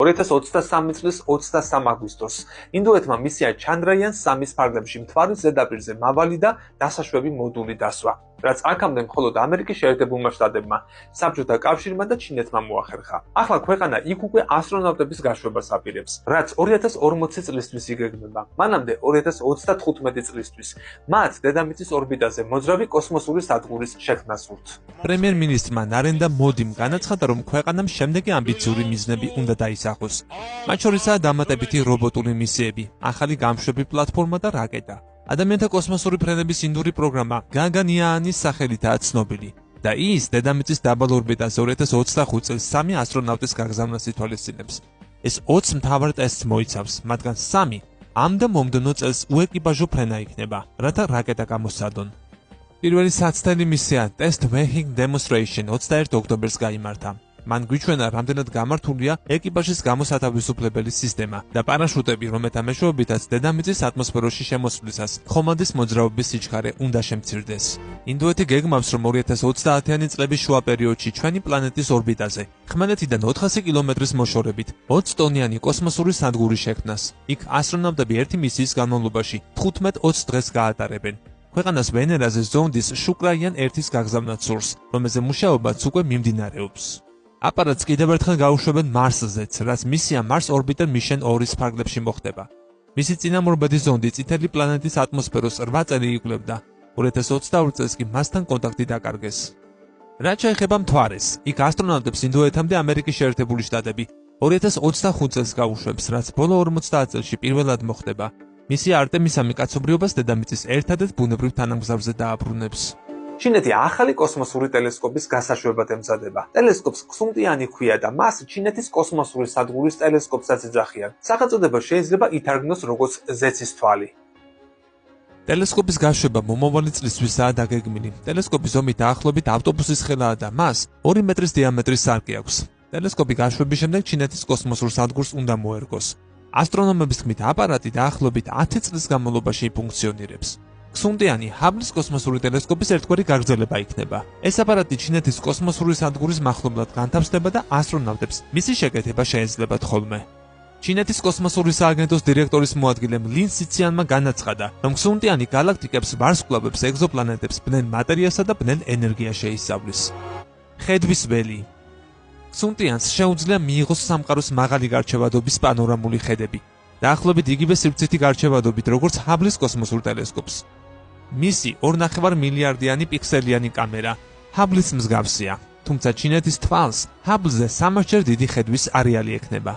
2023 წლის 23 აგვისტოს ინდოეთმა მისია Chandrayaan-3-ის ფარგლებში მთვარის ზედაპირზე მავალი და დასაშვები მოდული დასვა, რაც აქამდე მხოლოდ ამერიკის შეერთებულმა შტატებმა, საბჭოთა კავშირმა და ჩინეთმა მოახერხა. ახლა ქვეყანა იქ უკვე ასტრონავტების გაშვებას აპირებს, რაც 2040 წლისთვის იგეგმება. მანამდე 2035 წლისთვის მათ დედამიწის ორბიტაზე მოძრავი კოსმოსური სადგურის შექმნა სურთ. პრემიერ-მინისტრმა ნარენდა მოდიმ განაცხადა, რომ ქვეყანამ შემდეგი ამბიციური მიზნები უნდა დაისახოს. მათ შორისაა დამატებითი რობოტული მისიები, ახალი გამშვები პლატფორმა და რაკეტა. ადამიანთა კოსმოსური ფრენების ინდური პროგრამა გაგანიანის სახელითაა ცნობილი და ის დედამიწის დაბალ ორბიტაზე 2025 წელს 3 ასტრონავტის გაგზავნას ითვალისწინებს. ეს 20 მთავარ ტესტს მოიცავს, მათგან 3 ამ და მომდევნო წელს უეკიპაჟო ფრენა იქნება, რათა რაკეტა გამოსცადონ. პირველი საცდელი მისია Test Vehicle Demonstration 21 ოქტომბერს გაიმართა. მან გვიჩვენა, რამდენად გამართულია ეკიპაჟის გამოსათავისუფლებელი სისტემა და პარაშუტები, რომელთა მეშვეობითაც დედამიწის ატმოსფეროში შემოსვლისას ხომალდის მოძრაობის სიჩქარე უნდა შემცირდეს. ინდოეთი გეგმავს, რომ 2030-იანი წლების შუა პერიოდში ჩვენი პლანეტის ორბიტაზე, ხმელეთიდან 400 კილომეტრის მოშორებით 20 ტონიანი კოსმოსური სადგური შექმნას. იქ ასტრონავტები ერთი მისიის განმავლობაში 15-20 დღეს გაატარებენ. ქვეყანას ვენერაზე ზონდის Chandrayaan-1-ის გაგზავნაც სურს, რომელზე მუშაობაც უკვე მიმდინარეობს. აპარატს კიდევ ერთხელ გაუშვებენ მარსზეც, რაც მისია Mars Orbiter Mission 2-ის ფარგლებში მოხდება. მისი წინამორბედი ზონდი წითელი პლანეტის ატმოსფეროს 8 წელი იკვლევდა. 2022 წელს კი მასთან კონტაქტი დაკარგეს. რაც შეეხება მთვარეს, იქ ასტრონავტებს ინდოეთამდე ამერიკის შეერთებული შტატები 2025 წელს გაუშვებს, რაც ბოლო 50 წელში პირველად მოხდება. მისია არტემისამი კაცობრიობას დედამიწის ერთადერთ ბუნებრივ თანამგზავრზე დააბრუნებს. ჩინეთი ახალი კოსმოსური ტელესკოპის გასაშვებად ემზადება. ტელესკოპს ქსუნტიანი ჰქვია და მას ჩინეთის კოსმოსური სადგურის ტელესკოპსაც ეძახიან. სახელწოდება შეიძლება ითარგმნოს როგორც ზეცის თვალი. ტელესკოპის გაშვება მომავალი წლისთვისაა დაგეგმილი. ტელესკოპის ზომი დაახლოებით ავტობუსის ხელაა და მას 2 მეტრის დიამეტრის სარკე აქვს. ტელესკოპი გაშვების შემდეგ ჩინეთის კოსმოსურ სადგურს უნდა მოერგოს. ასტრონომების თქმით, აპარატი დაახლოებით 10 წლის განმავლობაში ფუნქციონირებს. ქსუნტიანი ჰაბლის კოსმოსური ტელესკოპის ერთგვარი გაგრძელება იქნება. ეს აპარატი ჩინეთის კოსმოსური სადგურის მახლობლად განთავსდება და ასტრონავტებს მისი შეკეთება შეეძლებათ ხოლმე. ჩინეთის კოსმოსური სააგენტოს დირექტორის მოადგილემ ლინ სიციანმა განაცხადა, რომ ქსუნტიანი გალაქტიკებს, ვარსკვლავებს, ეგზოპლანეტებს, ბნელ მატერიასა და ბნელ ენერგიას შეისწავლის. ხედვის ველი. ქსუნტიანს შეუძლია მიიღოს სამყაროს მაღალი გარჩევადობის პანორამული ხედები. დაახლოებით იგივე სივრცითი გარჩევადობით, როგორც ჰაბლის კოსმოსურ ტელესკოპს. მისი 2,5 მილიარდიანი პიქსელიანი კამერა ჰაბლის მსგავსია, თუმცა ჩინეთის თვალს ჰაბლზე 3-ჯერ დიდი ხედვის არეალი ექნება.